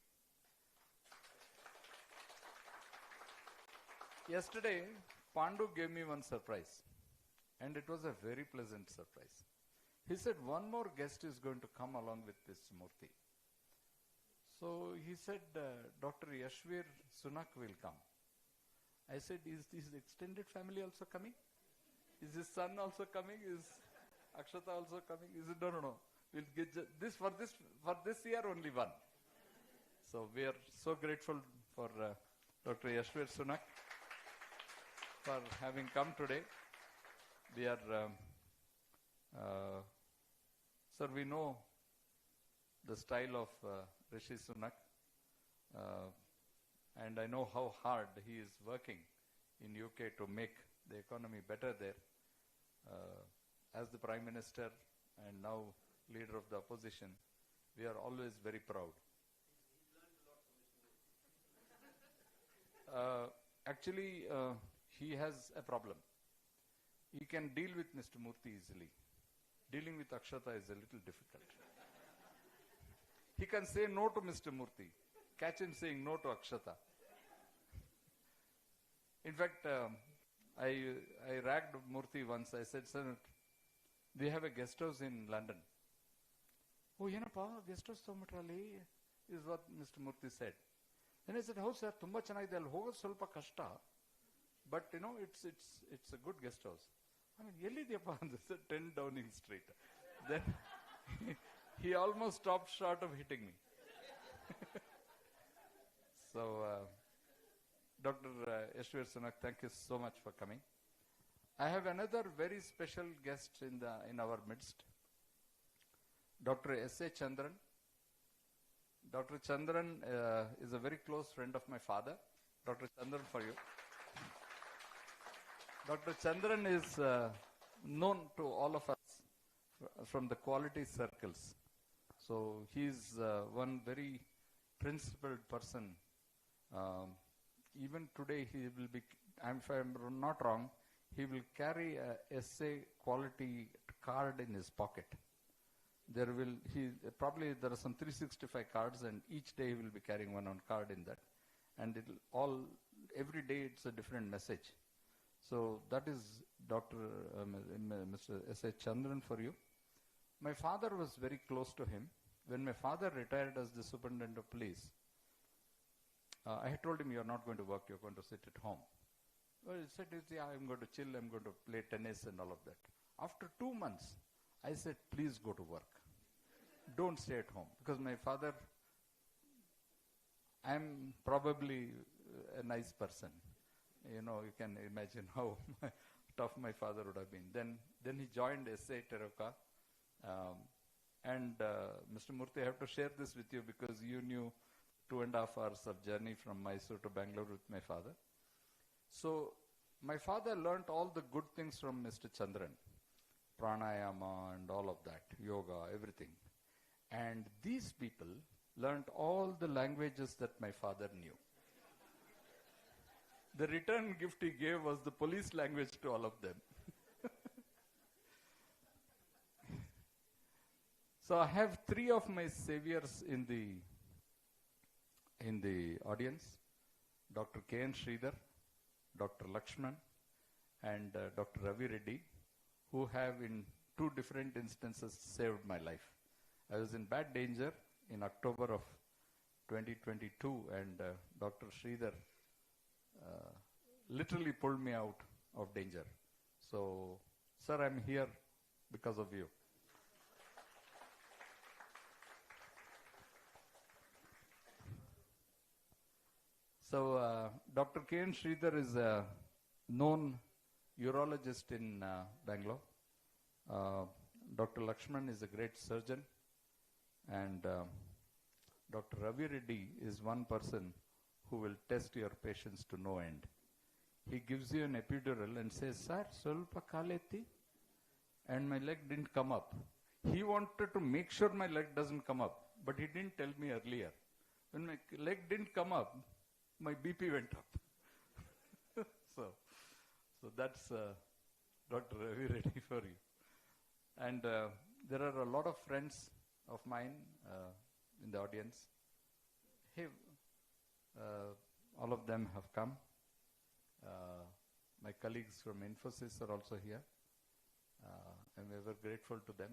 Yesterday, Pandu gave me one surprise, and it was a very pleasant surprise. He said, one more guest is going to come along with this Murthy. So he said, Dr. Yashvir Sunak will come. I said, is his extended family also coming? Is his son also coming? Is Akshata also coming? He said, no. We'll get this for this year only one. So we are so grateful for Dr. Yashvir Sunak for having come today. We are, sir, we know the style of Rishi Sunak, and I know how hard he is working in UK to make the economy better there. As the Prime Minister and now leader of the opposition, we are always very proud. Actually, he has a problem. He can deal with Mr. Murthy easily. Dealing with Akshata is a little difficult. He can say no to Mr. Murthy. Catch him saying no to Akshata. In fact, I ragged Murthy once. I said, sir, we have a guest house in London. Oh, yenappa, guest house tomatrali, is what Mr. Murthy said. Then I said, how sir, tumba chennagide, alli hogodu ಸ್ವಲ್ಪ ಕಷ್ಟ, but it's a good guest house. I mean, ಎಲ್ಲಿದೆಯಪ್ಪ ಅಂತ said 10 Downing Street. Then he almost stopped short of hitting me. So, Dr. Yashvir Sunak, thank you so much for coming. I have another very special guest in our midst, Dr. S.A. Chandran. Dr. Chandran is a very close friend of my father. Dr. Chandran for you. Dr. Chandran is known to all of us from the quality circles. So he is one very principled person. Even today he will be, if I am not wrong, he will carry a SA quality card in his pocket. There are some 365 cards, and each day he will be carrying one card in that. And every day it's a different message. So that is Mr. S.A. Chandran for you. My father was very close to him. When my father retired as the superintendent of police, I had told him, you're not going to work, you're going to sit at home. Well, he said, yeah, I'm going to chill, I'm going to play tennis and all of that. After 2 months, I said, please go to work. Don't stay at home. Because my father, I'm probably a nice person. You can imagine how tough my father would have been. Then he joined SA Teroka. Mr. Murthy, I have to share this with you because you knew 2.5 hours of journey from Mysore to Bangalore with my father. So my father learnt all the good things from Mr. Chandran. Pranayama and all of that, yoga, everything. And these people learnt all the languages that my father knew. The return gift he gave was the police language to all of them. So I have 3 of my saviors in the audience, Dr. K.N. Sridhar, Dr. Lakshman, and Dr. Ravi Reddy, who have in 2 different instances saved my life. I was in bad danger in October of 2022, and Dr. Sridhar literally pulled me out of danger. So, sir, I'm here because of you. So, Dr. K.N. Sridhar is a known urologist in Bangalore. Dr. Lakshman is a great surgeon, and Dr. Ravi Reddy is one person who will test your patients to no end. He gives you an epidural and says, "Sir, solpa kaleti," and my leg didn't come up. He wanted to make sure my leg doesn't come up, but he didn't tell me earlier. When my leg didn't come up, my BP went up. So that's Dr. Ravi Reddy for you. And there are a lot of friends of mine in the audience. Hey, all of them have come. My colleagues from Infosys are also here. I'm ever grateful to them.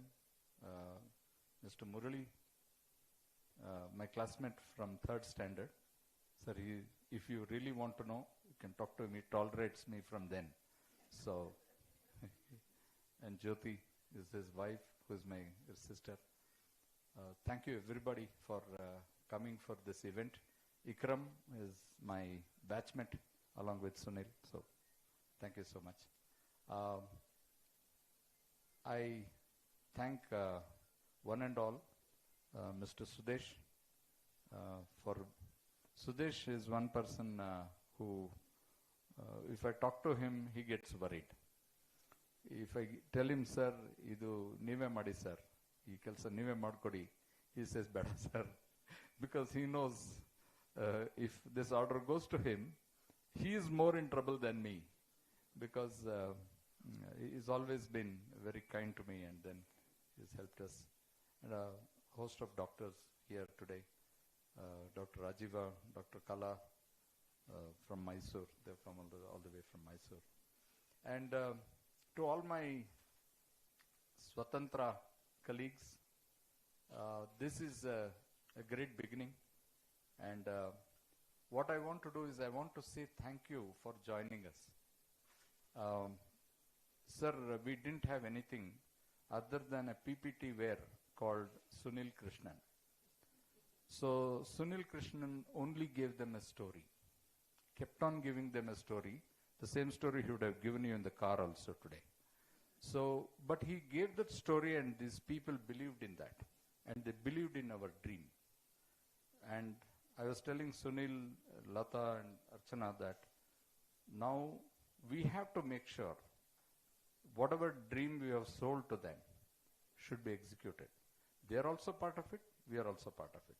Mr. Murali, my classmate from 3rd standard. Sir, if you really want to know, you can talk to him. He tolerates me from then. So, and Jyoti is his wife, who is my sister. Thank you everybody for coming for this event. Ikram is my batchmate along with Sunil. So, thank you so much. I thank one and all Mr. Sudesh for Sudesh is one person who, if I talk to him, he gets worried. If I tell him, sir, idu nive madi sir, ee kelsa nive madkodi, he says, beta sir, because he knows if this order goes to him, he is more in trouble than me, because he's always been very kind to me, and then he's helped us. And a host of doctors here today. Dr. Rajiva, Dr. Kala from Mysore. They've come all the way from Mysore. And to all my Svatantra colleagues, this is a great beginning. And what I want to do is I want to say thank you for joining us. Sir, we didn't have anything other than a PPT ware called Sunil Krishnan. So Sunil Krishnan only gave them a story, kept on giving them a story, the same story he would have given you in the car also today. So, but he gave that story and these people believed in that, and they believed in our dream. And I was telling Sunil, Lata and Archana that now we have to make sure whatever dream we have sold to them should be executed. They are also part of it, we are also part of it.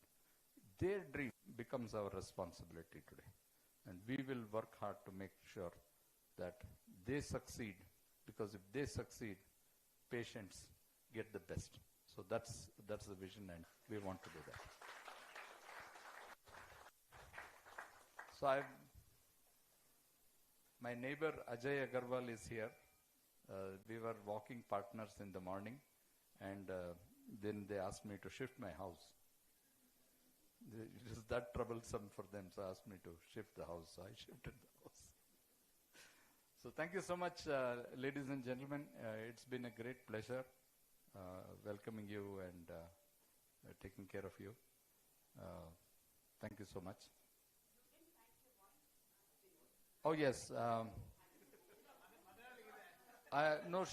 Their dream becomes our responsibility today. And we will work hard to make sure that they succeed, because if they succeed, patients get the best. So that's the vision, and we want to do that. So my neighbor Ajay Agarwal is here. We were walking partners in the morning, and then they asked me to shift my house. It is that troublesome for them, so asked me to shift the house. So I shifted the house. So thank you so much, ladies and gentlemen. It's been a great pleasure welcoming you and taking care of you. Thank you so much. Oh yes. No,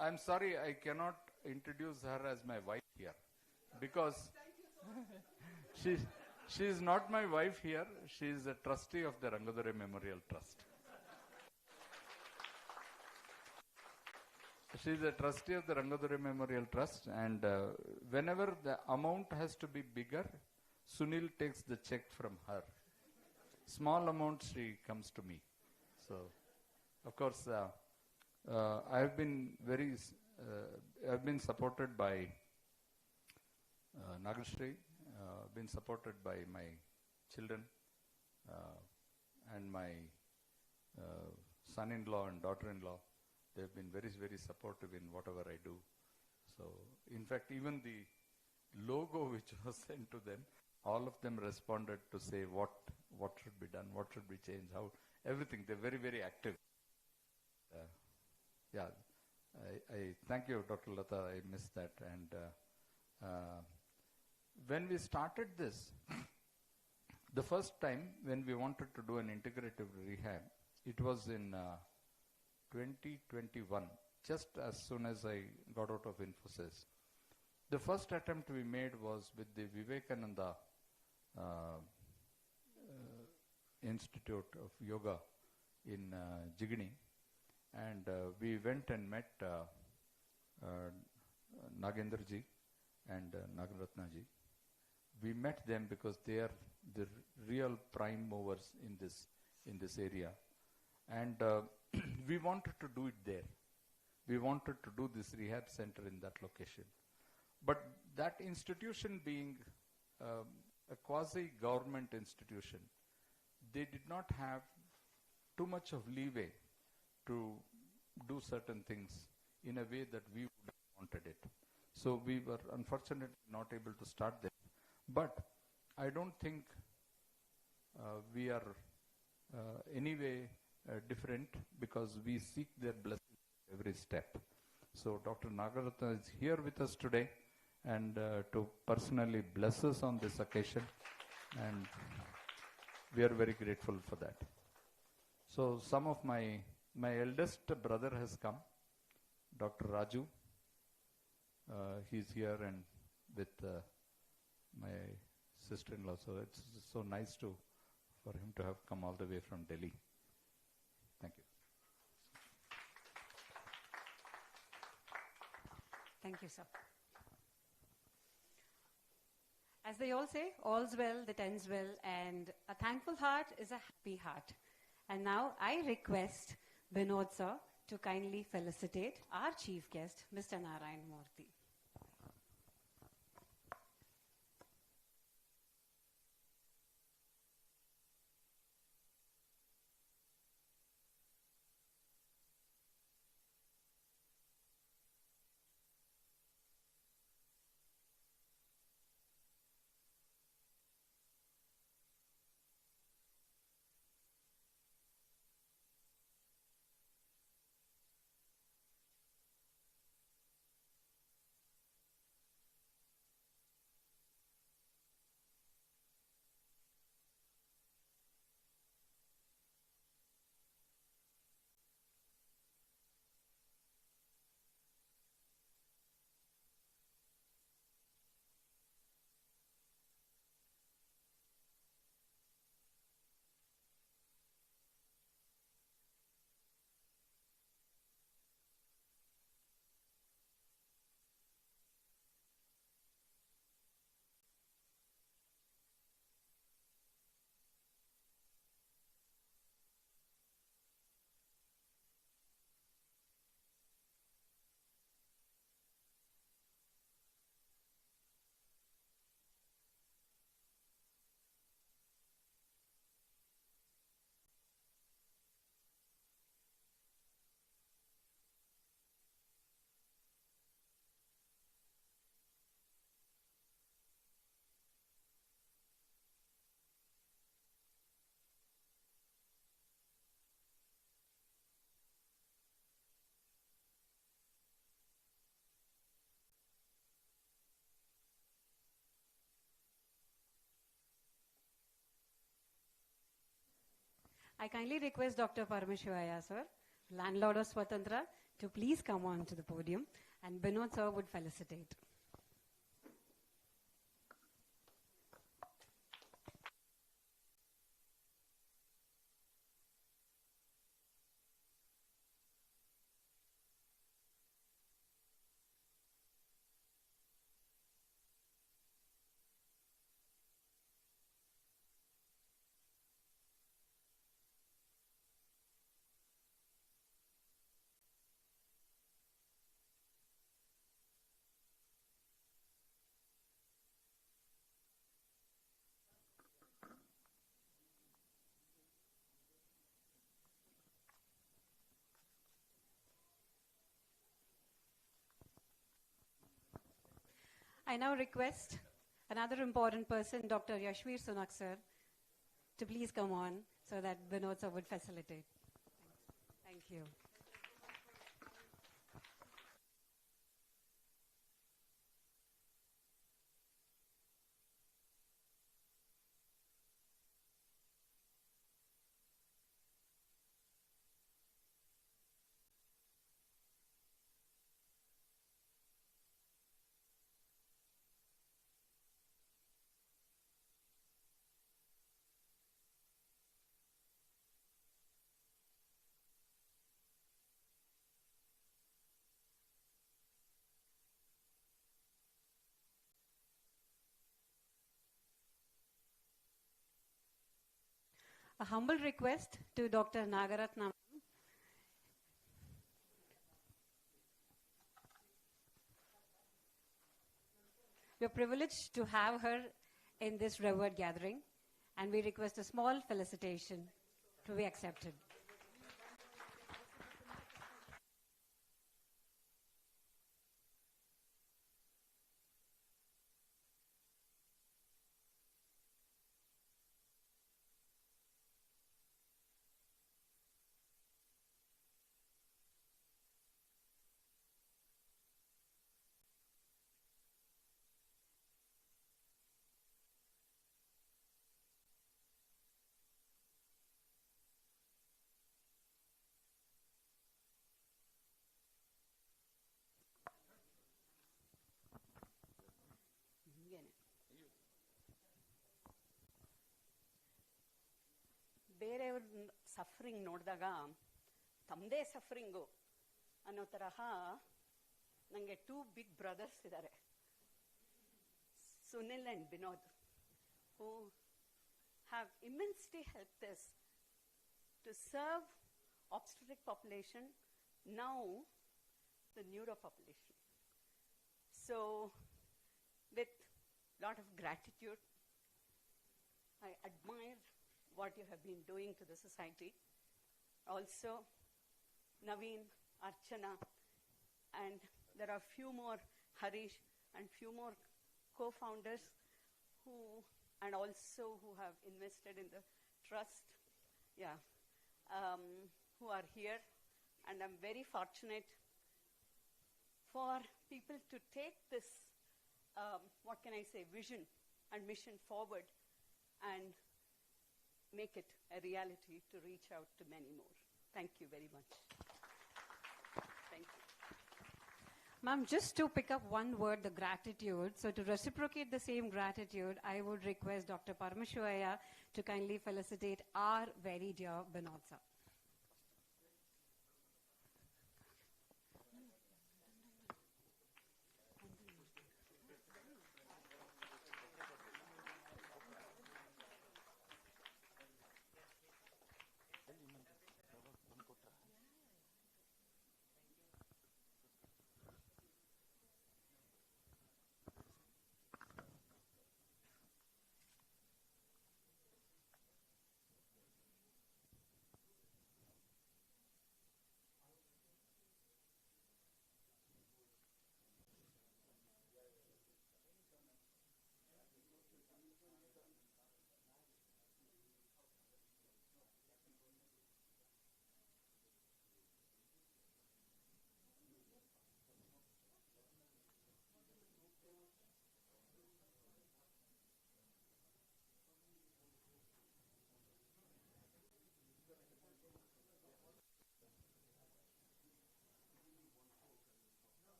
I'm sorry, I cannot introduce her as my wife here, because she is not my wife here. She is a trustee of the Rangadore Memorial Trust. She is a trustee of the Rangadore Memorial Trust, and whenever the amount has to be bigger, Sunil takes the check from her. Small amount, she comes to me. So, of course, I have been I've been supported by Nagashree, been supported by my children and my son-in-law and daughter-in-law. They've been very, very supportive in whatever I do. So, in fact, even the logo which was sent to them, all of them responded to say what should be done, what should be changed, how, everything. They're very, very active. Yeah, I thank you, Dr. Lata. I missed that. And when we started this, the first time when we wanted to do an integrative rehab, it was in 2021, just as soon as I got out of Infosys. The first attempt we made was with the Vivekananda Institute of Yoga in Jigini, and we went and met Nagendraji and Nagaratnaji. We met them because they are the real prime movers in this area, and we wanted to do it there. We wanted to do this rehab center in that location. But that institution being a quasi-government institution, they did not have too much of leeway to do certain things in a way that we would have wanted it. So we were unfortunately not able to start there. But I don't think we are anyway different, because we seek their blessing every step. So Dr. Nagaratna is here with us today, and to personally bless us on this occasion, and we are very grateful for that. So some of my eldest brother has come, Dr. Raju. He's here, and with my sister-in-law. So it's so nice for him to have come all the way from Delhi. Thank you. Thank you, sir. As they all say, all's well that ends well, and a thankful heart is a happy heart. And now I request Binod sir to kindly felicitate our chief guest, Mr. Narayan Murthy. I kindly request Dr. Parameshwaraya sir, landlord of Svatantra, to please come on to the podium, and Binod sir would felicitate. I now request another important person, Dr. Yashveer Sunak sir, to please come on so that Vinod sir would facilitate. Thank you. A humble request to Dr. Nagaratnam. We're privileged to have her in this revered gathering, and we request a small felicitation to be accepted. ಬೇರೆಯವ್ರ suffering ನೋಡಿದಾಗ ತಮ್ಮದೇ ಸಫರಿಂಗು ಅನ್ನೋ ತರಹ ನನಗೆ 2 big brothers ಇದ್ದಾರೆ, Sunil and Vinod, who have immensely helped us to serve obstetric population, now the neuro population. So with lot of gratitude, I admire what you have been doing to the society. Also, Naveen, Archana, and there are few more, Harish, and few more co-founders who, and also who have invested in the trust, who are here. And I'm very fortunate for people to take this, what can I say, vision and mission forward and make it a reality to reach out to many more. Thank you very much. Thank you. Ma'am, just to pick up one word, the gratitude. So to reciprocate the same gratitude, I would request Dr. Parameshwaraya to kindly felicitate our very dear Vinod sir.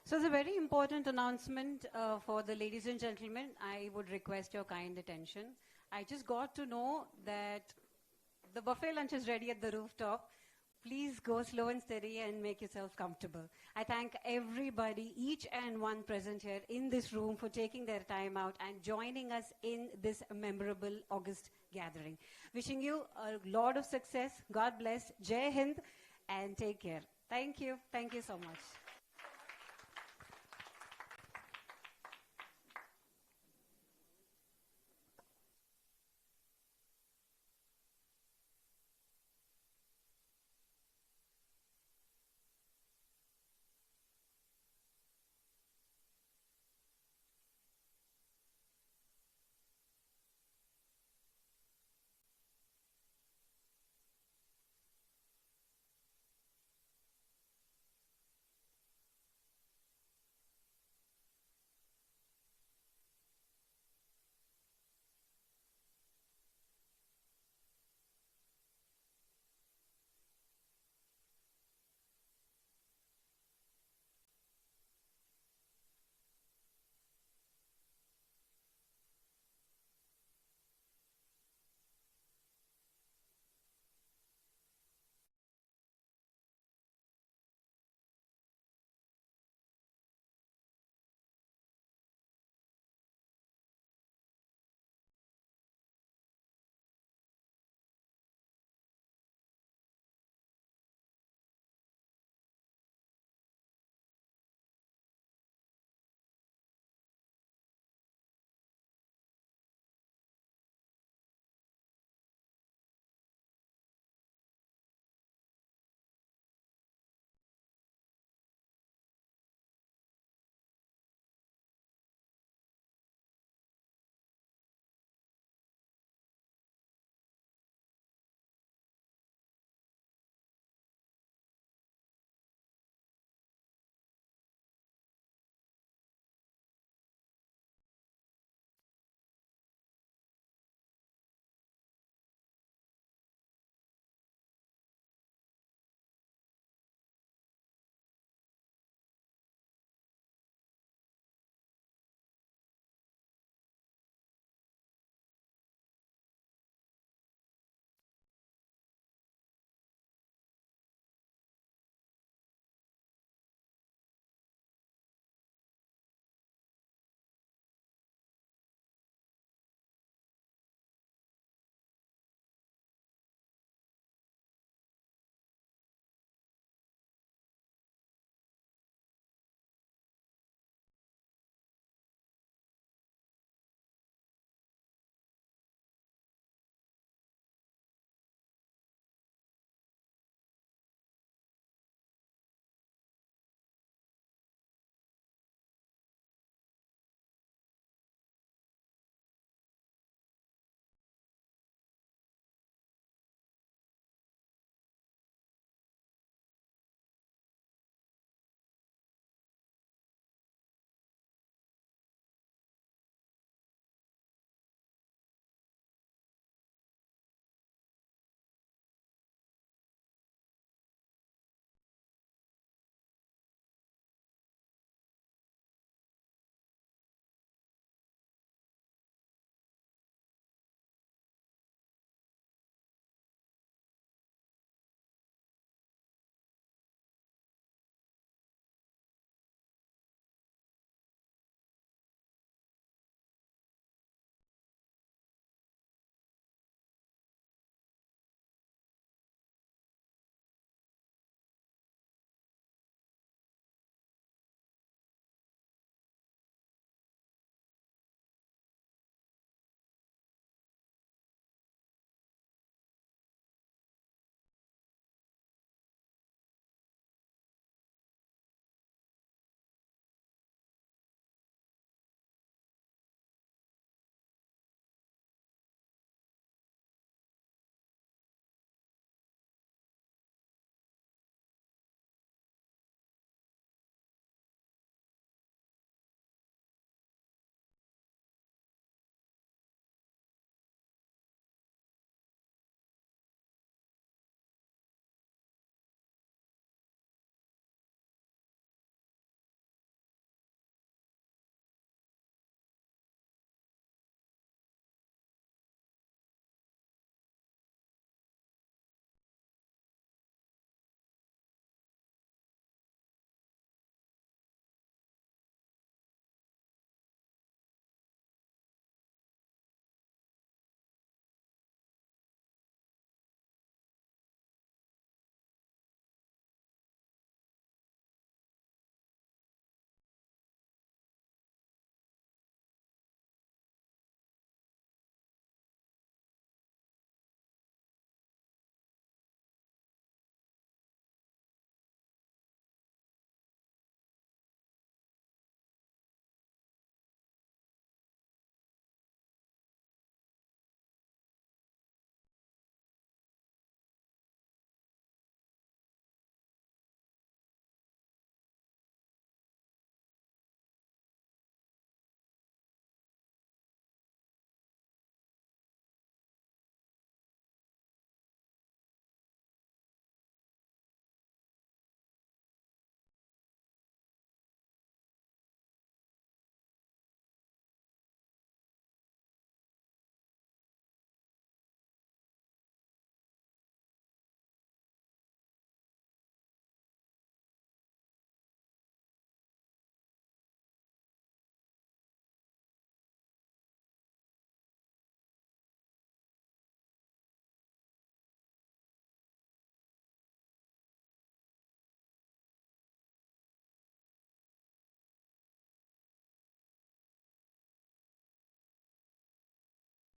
So it's a very important announcement for the ladies and gentlemen. I would request your kind attention. I just got to know that the buffet lunch is ready at the rooftop. Please go slow and steady and make yourself comfortable. I thank everybody, each and one present here in this room, for taking their time out and joining us in this memorable August gathering. Wishing you a lot of success. God bless. Jai Hind, and take care. Thank you. Thank you so much.